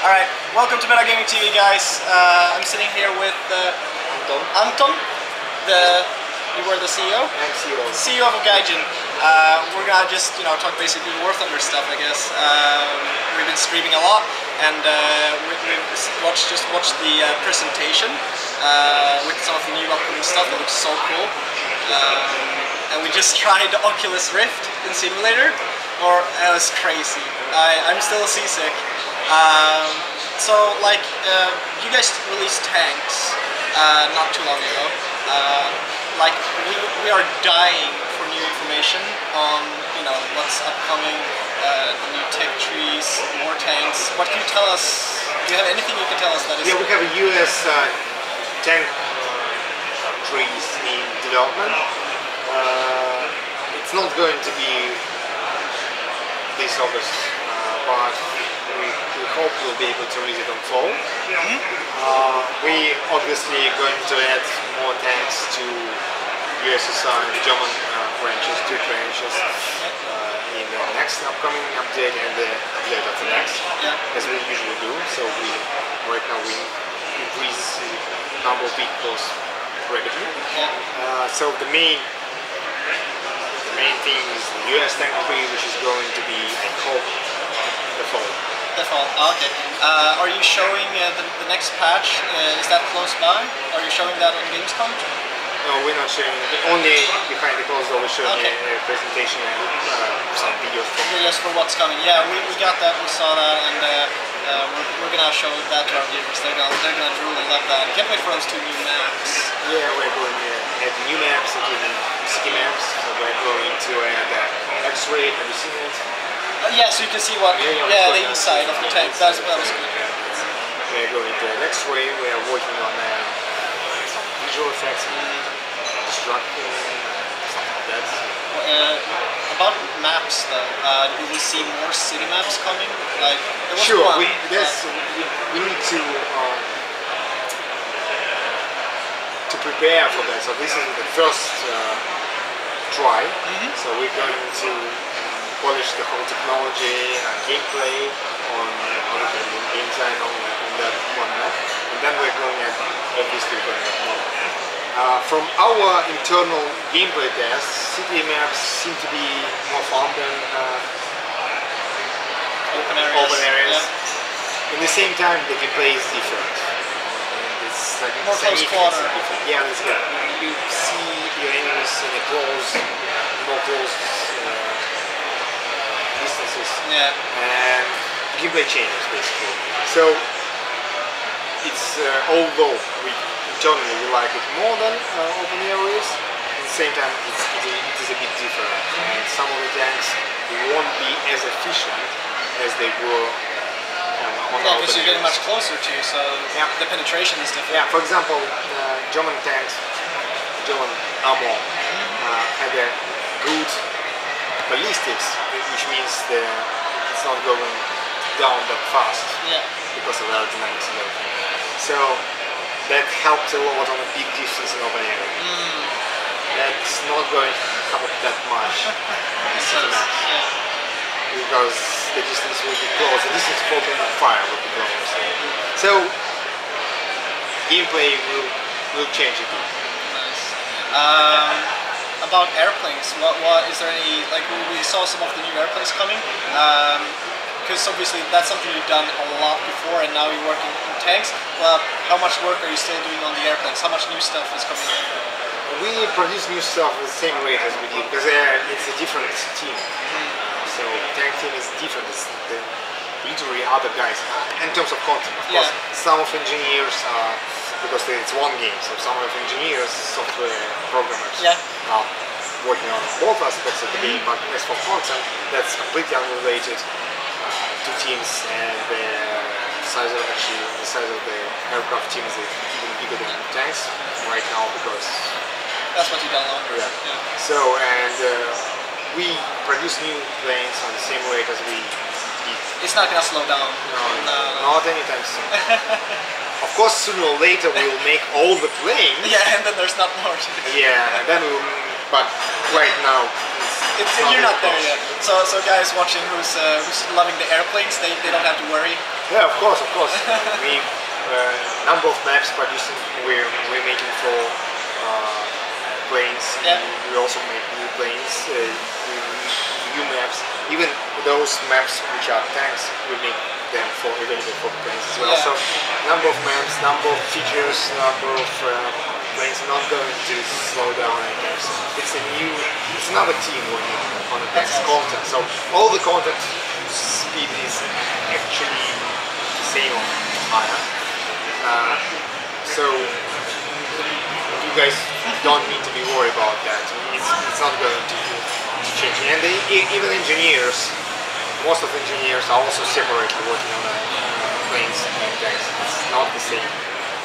Alright, welcome to MetagamingTV, guys. I'm sitting here with Anton. You were the CEO? I'm CEO. CEO of Gaijin. We're gonna just, talk basically War Thunder stuff, I guess. We've been streaming a lot, and we've watched the presentation with some of the new upcoming stuff that looks so cool. And we just tried the Oculus Rift in simulator, it was crazy. I'm still seasick. You guys released tanks not too long ago. We are dying for new information on what's upcoming, the new tech trees, more tanks. What can you tell us? Do you have anything you can tell us that is? Yeah, we have a US tank trees in development. It's not going to be this August, but we hope we'll be able to release it on fall. We obviously going to add more tanks to USSR and German branches, two branches, in the next upcoming update and the update of the next, as we usually do. So right now we increase the number of vehicles rapidly. So the main thing is the US tank tree, which is going to be, I hope, the fall. The fall. Okay. Are you showing the next patch? Is that close by? Are you showing that on Gamescom? No, we're not showing it. Only behind the closed door we're showing a presentation and some videos. Videos for what's coming. Yeah, we got that. We saw that, and we're gonna show that to our viewers. They're gonna really love that. Can't wait for those two new maps. Yeah, we're going to add new maps, including ski maps. So we're going to add X-ray. Have you seen it? Yeah, so you can see what. Yeah, the inside of the tank. That was good. We're going to add X-ray. We are working on some visual effects, destruction, stuff like that. About maps, though, will we see more city maps coming? Sure. We need to prepare for that. So this is the first try. So we're going to polish the whole technology and gameplay on game design on that one map, and then we're going at obviously more. From our internal gameplay tests, city maps seem to be more fun than open areas. Yeah. In the same time, the gameplay is different. It's like more close quarter. Yeah, it's good. You see your enemies in a more close distances. Yeah. And gameplay changes basically. So it's although internally we like it more than open areas, at the same time it is a bit different. And some of the tanks won't be as efficient as they were on yeah, because you're getting much closer to, so the penetration is different. Yeah, for example, German tanks, German armor had a good ballistics, which means it's not going down that fast because of aerodynamics and everything. So that helped a lot on a big distance in open area. That's not going to help that much in city maps because the distance will be close. The distance for fire will be close. So gameplay will change a bit. Nice. About airplanes, what is there any, we saw some of the new airplanes coming, because obviously that's something you've done a lot before, and now you're working in tanks. Well, how much work are you still doing on the airplanes? How much new stuff is coming in? We produce new stuff at the same rate as we did, because it's a different team. So the tank team is different. It's literally other guys in terms of content. Of course, some of engineers are, because it's one game, so some of engineers, software programmers are working on both aspects of the game, but as for content, that's completely unrelated to teams, and the size of the aircraft teams is even bigger than tanks right now, because that's what you download. So, and we produce new planes on the same rate as we did. It's not going to slow down. No, not anytime soon. Of course, sooner or later we will make all the planes. Yeah, and then there's not more to do. Yeah, and then we will, but right now you're not there yet. So guys watching who's loving the airplanes, they don't have to worry. Yeah, of course, of course. We number of maps producing. We're making for planes. Yeah. We also make new planes, new maps. Even those maps which are tanks, we make them available for planes as well. Yeah. So number of maps, number of features, number of planes are not going to slow down anytime soon. It's another team working on the next content. So all the content speed is actually the same or higher. So you guys don't need to be worried about that. It's not going to change. And even engineers, most of the engineers are also separately working on planes and tanks. It's not the same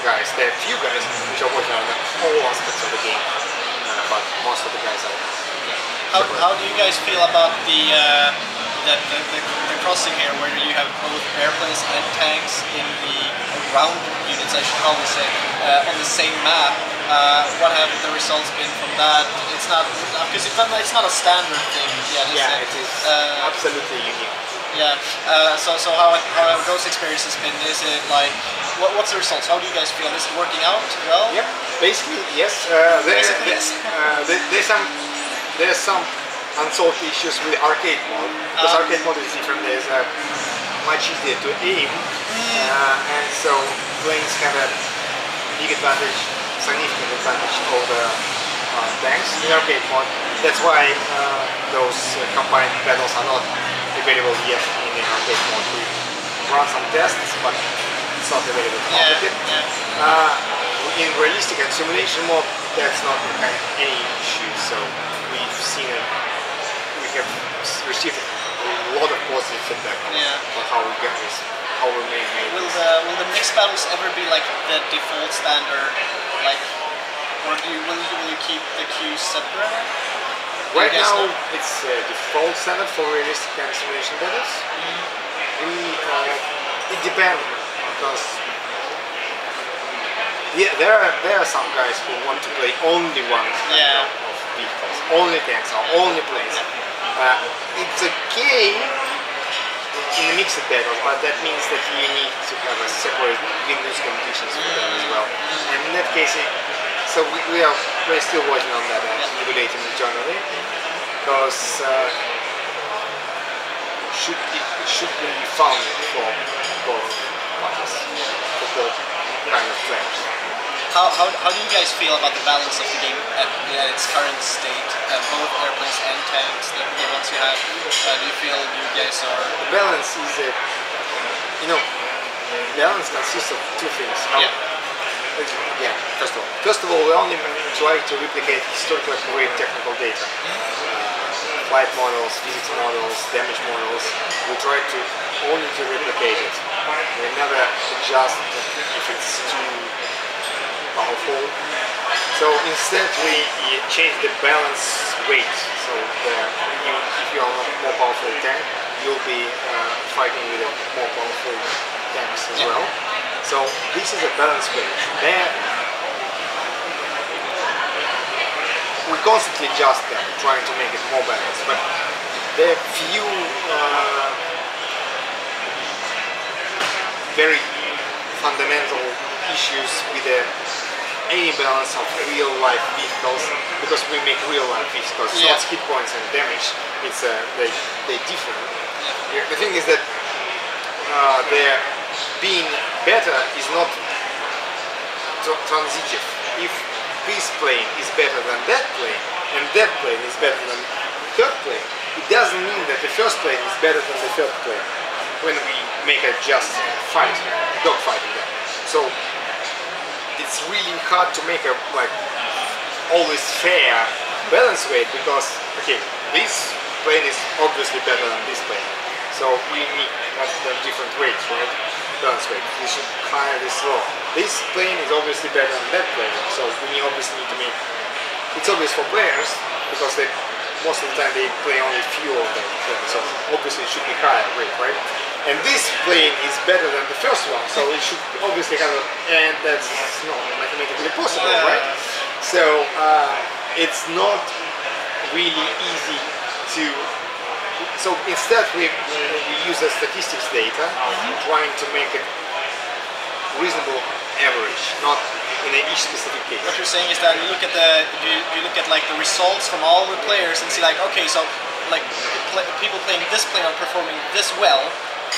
guys. There are few guys which are working on all aspects of the game, but most of the guys are. How do you guys feel about the crossing here, where you have both airplanes and tanks in the ground units, I should probably say, on the same map? What have the results been from that? It's not because it's not a standard thing. Yeah, it is absolutely unique. Yeah. So how have those experiences been? Is it like what's the results? How do you guys feel? Is it working out well? Yep. Basically, yes. There's some unsolved issues with arcade mode, because arcade mode is different. There's much easier to aim, and so planes have a big advantage, significant advantage over tanks in arcade mode. That's why those combined battles are not available yet in the arcade mode. We run some tests, but it's not available to public yet. In realistic and simulation mode, that's not any issue. So we've seen it. We have received a lot of positive feedback on how we get this, how we made will this. Will the mixed battles ever be like the default standard, like, or will you keep the queues separate? Right now, it's default standard for realistic and simulation battles. It depends, because there are some guys who want to play only one kind of vehicles, only tanks or only planes. It's okay in the mixed battles, but that means that you need to have a separate win-lose competitions for them as well. And in that case, so we're still working on that and evaluating internally, because it should be fun for both parties, for both kind of players. How do you guys feel about the balance of the game at its current state? Both airplanes and tanks, the ones you have. Do you feel you guys are... The balance is, balance consists of two things. First of all, we only try to replicate historically accurate technical data. Flight models, physics models, damage models. We try to only to replicate it. We never adjust if it's too powerful. So instead we change the balance weight. So if you are a more powerful tank, you'll be fighting with a more powerful tanks as well. So this is a balance weight. There we constantly adjust them, trying to make it more balanced. But there are few very fundamental issues with any balance of real-life vehicles, because we make real-life vehicles. It's not hit points and damage. It's they differ. The thing is that their being better is not transitive. If this plane is better than that plane, and that plane is better than the third plane, it doesn't mean that the first plane is better than the third plane when we make a just fight, dogfighting them. So it's really hard to make a always fair balance weight, because this plane is obviously better than this plane, so we need them different weights, right? Balance weight. This should higher, this low. This plane is obviously better than that plane, so we obviously need to make. It's obvious for players, because most of the time they play only few of them, so obviously it should be higher weight, right? And this plane is better than the first one, so it should obviously have and that's not mathematically possible, right? So it's not really easy to So instead we use the statistics data, trying to make it reasonable average, not in each specific case. What you're saying is that you look at you look at like the results from all the players and see like, okay, so like people playing this plane are performing this well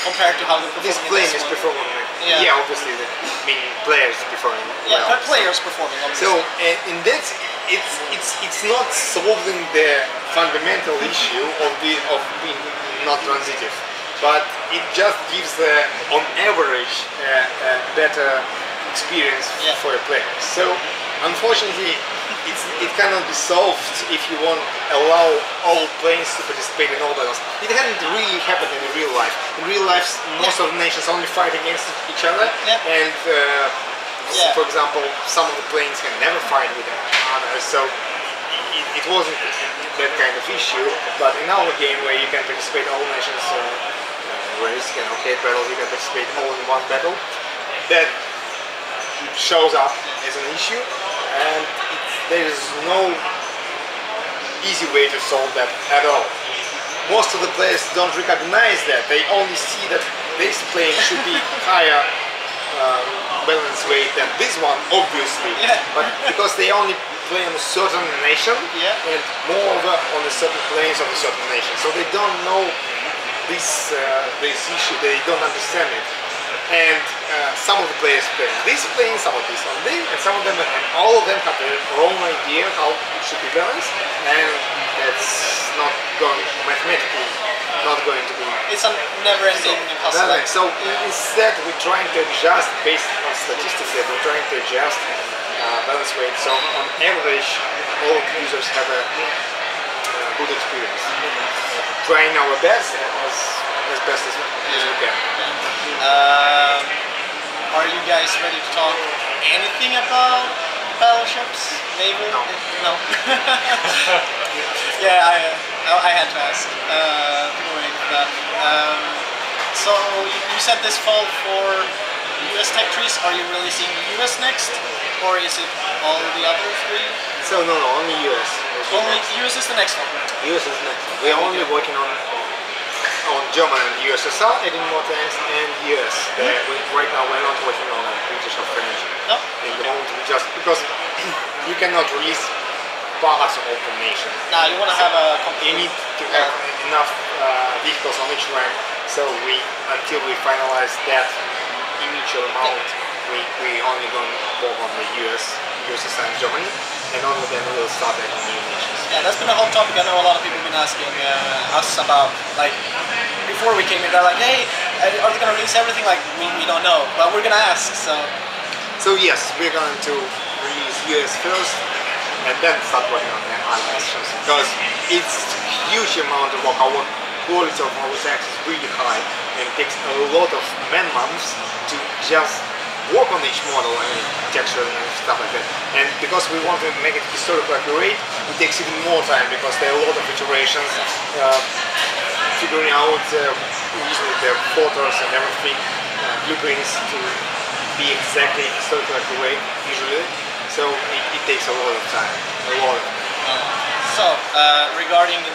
compared to how they're performing this plane is one. performing. Yeah, obviously, I mean players performing. Yeah, well. players performing. Obviously. So in that, it's not solving the fundamental issue of being not transitive, but it just gives on average a better experience for a player. So unfortunately, it cannot be solved if you want to allow all planes to participate in all battles. It hasn't really happened in real life. In real life, most of the nations only fight against each other, and for example, some of the planes can never fight with others. So it wasn't that kind of issue. But in our game, where you can participate all nations race, can arcade battles, you can participate all in one battle. That shows up as an issue, and there is no easy way to solve that at all. Most of the players don't recognize that. They only see that this plane should be higher balance weight than this one, obviously. But because they only play on a certain nation and moreover on a certain planes of a certain nation, so they don't know this issue. They don't understand it. And some of the players play this plane, some of this on this, and some of them, all of them have their own idea how it should be balanced, and that's not going mathematically, not going to be. It's a never-ending puzzle. So instead, we're trying to adjust based on statistics. We're trying to adjust balance weight. So on average, all users have a good experience. Trying our best as best as we can. Are you guys ready to talk anything about battleships? Naval? No. Yeah, I had to ask. So you said this fall for US Tech Trees. Are you releasing US next, or is it all the other three? So no, only US. Only US is the next one. US is next. We are only working on German and USSR, adding more tanks, and US. Right now we're not working on British or French. No. In the moment, we just because you cannot release parts of the nation. Nah, you want to have a. You need to have enough vehicles on each rank. So until we finalize that initial amount, we only going to work on the US, USSR, and Germany, and only then we'll start adding new nations. Yeah, that's been a hot topic. I know a lot of people have been asking us about, like, before we came in, they're like, hey, are they going to release everything? Like, we don't know, but we're going to ask, so. So yes, we're going to release US first, and then start working on the other nations, because it's a huge amount of work. Our quality of our tanks is really high, and it takes a lot of man-months to just work on each model and texture and stuff like that. And because we want to make it historically accurate, it takes even more time because there are a lot of iterations, figuring out usually the photos and everything, blueprints to be exactly historically accurate usually. So it takes a lot of time, a lot. So regarding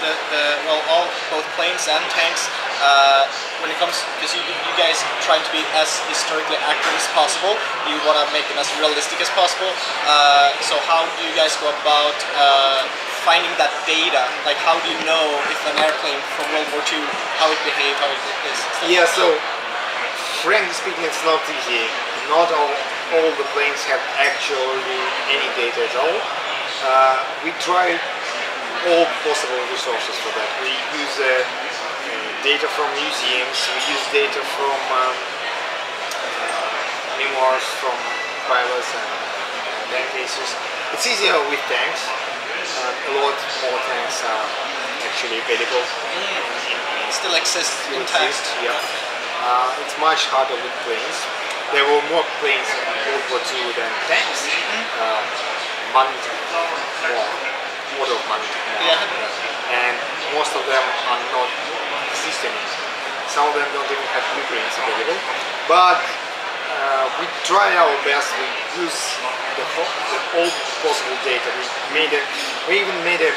both planes and tanks, when it comes, because you guys trying to be as historically accurate as possible, you want to make them as realistic as possible. So how do you guys go about finding that data? Like, how do you know if an airplane from World War II, how it behaved, how it is? Yeah, so frankly speaking, it's not easy. Not all the planes have actually any data at all. We try all possible resources for that. We use data from museums, we use data from memoirs from pilots and tank cases. It's easier with tanks. A lot more tanks are actually available. Still exist in tanks. Yeah. It's much harder with planes. There were more planes in World War II than tanks. Order of magnitude more. Yeah. And most of them are not existing. Some of them don't even have blueprints available. But we try our best. We use the old possible data. We even made a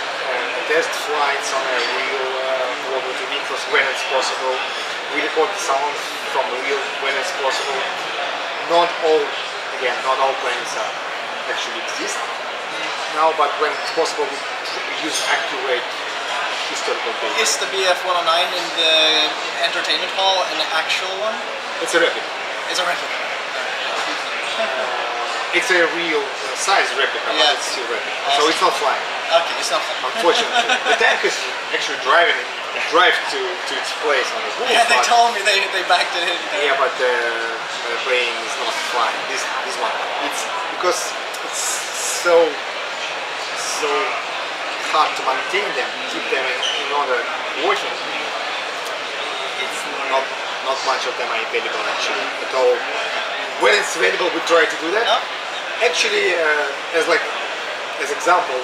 test flights on a real global vehicles when it's possible. We record the sound from real when it's possible. Not all planes actually exist now, but when it's possible, we use accurate historical data. Is the BF-109 in the entertainment hall an actual one? It's a replica. It's a replica. It's a real size replica, but it's still replica. Awesome. So it's not flying. Okay, it's not flying. Unfortunately. The tank is actually drive to its place on the roof. Yeah, they told me they backed it in. Yeah, but the plane is not flying. This one. It's because it's so hard to maintain them, keep them in order working. It's not much of them are available actually at all. When it's available, we try to do that. Oh. Actually, as example,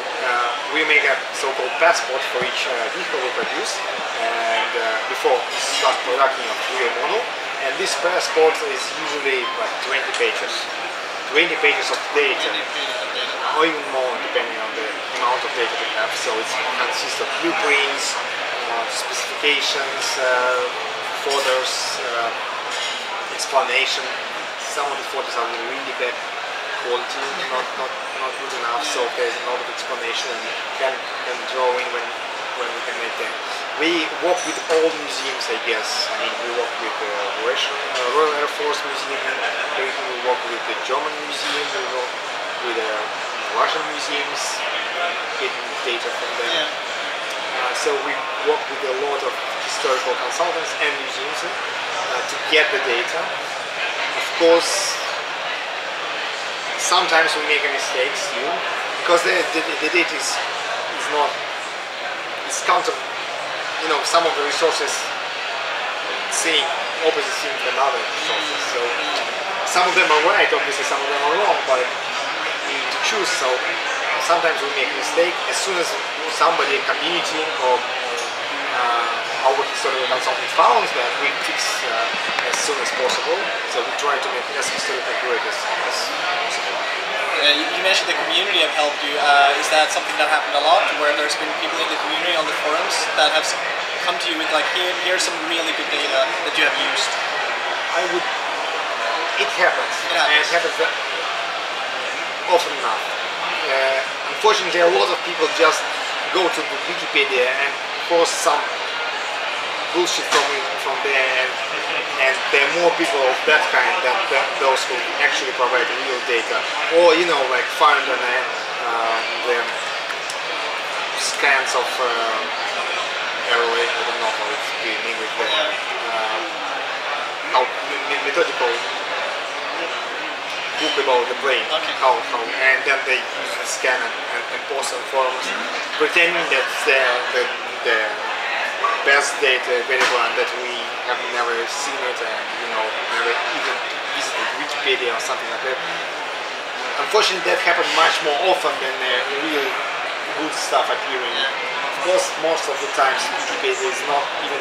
we make a so-called passport for each vehicle we produce, and before we start production of real model. And this passport is usually like 20 pages. 20 pages of data, or even more depending on the amount of data we have. So it consists of blueprints, specifications, photos, explanation. Some of the photos are really bad quality, not good enough, so there's a lot of explanation and drawing when we can make them. We work with all museums, I guess. I mean, we work with the Royal Air Force Museum, we work with the German Museum, we work with the Russian museums, getting data from them. Yeah. So we work with a lot of historical consultants and museums to get the data. Of course, sometimes we make mistakes too, because the data is not, it's counter. You know, some of the resources saying opposite thing than other resources. So some of them are right, obviously some of them are wrong, but we need to choose. So sometimes we make a mistake. As soon as somebody, a community or our historical consultant found that, we fix as soon as possible. So we try to make it as historically accurate as possible. You mentioned the community have helped you. Is that something that happened a lot, where there's been people in the community on the forums that have come to you with like, here's some really good data that you have used? It happens. And it happens often enough. Unfortunately, a lot of people just go to the Wikipedia and post some bullshit from there, and there are more people of that kind than those who actually provide real data, or you know, like find on the scans of airway. I don't know how it's in English, but how methodical book about the plane, how, and then they use the scan and post on forums, pretending that the best data available and that we have never seen it and never even visited Wikipedia or something like that. Unfortunately, that happens much more often than real good stuff appearing. Of course, most of the times Wikipedia is not even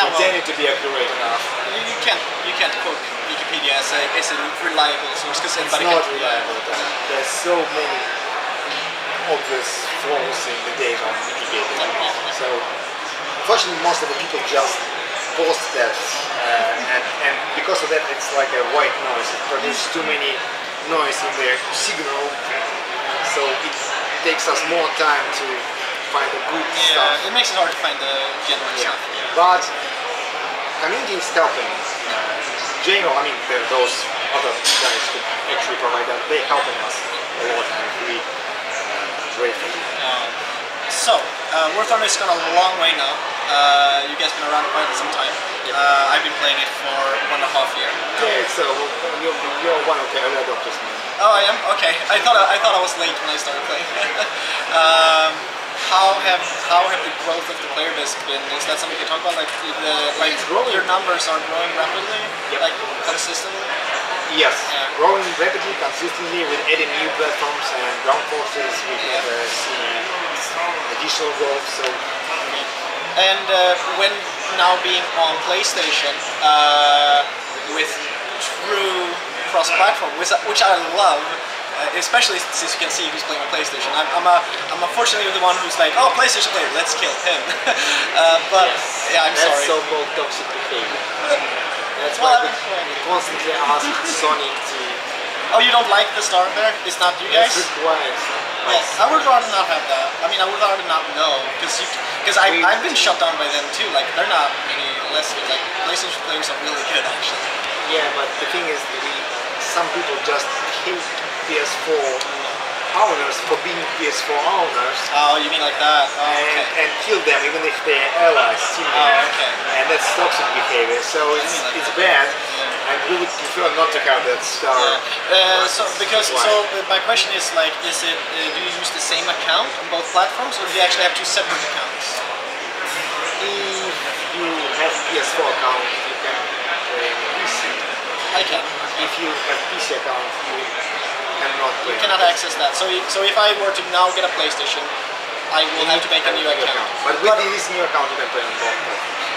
intended to be accurate enough. You can't quote Wikipedia as a reliable source because it's not reliable. There's so many obvious flaws in the data on Wikipedia. So unfortunately, most of the people just post that, and because of that, it's like a white noise. It produces too many noise in their signal, so it takes us more time to find the good stuff. It makes it hard to find the genuine stuff. But community is helping. In general, I mean, those other guys who actually provide that, they're helping us a lot, and we grateful. So, War Thunder has gone a long way now. You guys have been around quite some time. I've been playing it for 1.5 years. Yeah, so you're one of the early adopters now. Oh, I am? Okay. I thought I was late when I started playing. How have the growth of the player base been? Is that something you can talk about? Like your numbers are growing rapidly, like consistently. Yes, growing rapidly, consistently, with adding new platforms and ground forces. We have seen additional growth. So, and when now being on PlayStation with true cross-platform, which I love, especially since you can see who's playing on PlayStation. I'm unfortunately the one who's like, oh, PlayStation player, let's kill him. But yes, yeah, I'm that's sorry. so-called toxic behavior. That's why we constantly ask Sony to... Oh, you don't like the star there? It's not you guys? It's required. Yes, I would rather not have that. I mean, I would rather not know, because I've been shut down by them too. Like, they're not any less good. Like, PlayStation players are really good, actually. Yeah, but the thing is, some people just hate PS4 owners for being PS4 owners. Oh, you mean like that? Oh, okay. And kill them even if they're allies, teammates. Oh, okay. And that's toxic behavior, so it's bad. And we would prefer not to have that star. So my question is like, do you use the same account on both platforms, or do you actually have two separate accounts? If you have PS4 account, you can play on PC. I can. If you have PC account, you cannot play. You cannot access that. So if I were to now get a PlayStation, I will have to make a new account. But with this new account, you can play on both platforms.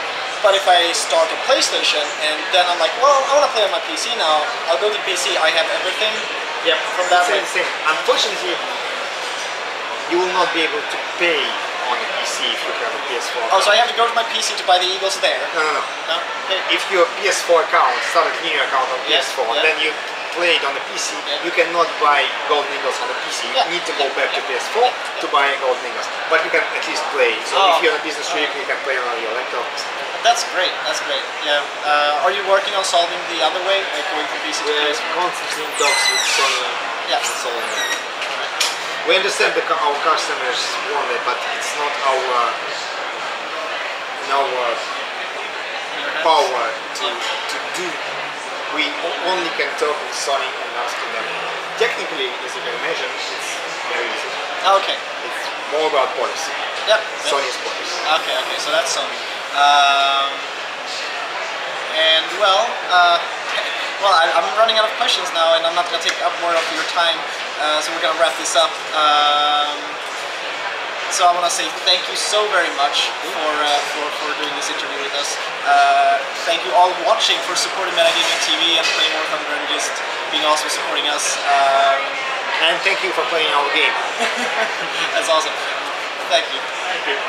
But if I start a PlayStation and then I'm like, well, I want to play on my PC now, I'll go to PC, I have everything. Yep, from that way. Same. Unfortunately, you will not be able to pay on a PC if you have a PS4 account. Oh, so I have to go to my PC to buy the Eagles there? No. Okay. If your PS4 account, start a new account on PS4, then you play it on the PC, you cannot buy Golden Eagles on the PC. You need to go back to PS4 to buy Golden Eagles. But you can at least play. So if you're on a business trip, you can play on your laptop. That's great. Yeah. Are you working on solving the other way, like going from PC to PS4? We're constantly in talks with Sony and solving that. We understand that our customers want it, but it's not our power to do. We only can talk with Sony and ask them. Technically, as you can imagine, it's very easy. Okay. It's more about policy. Yep. Sony's policy. Okay, so that's Sony. I'm running out of questions now, and I'm not going to take up more of your time, so we're going to wrap this up. So I want to say thank you so very much for doing this interview with us. Thank you all watching for supporting MetagamingTV and playing War Thunder and just being awesome supporting us. And thank you for playing our game. That's awesome. Thank you. Thank you.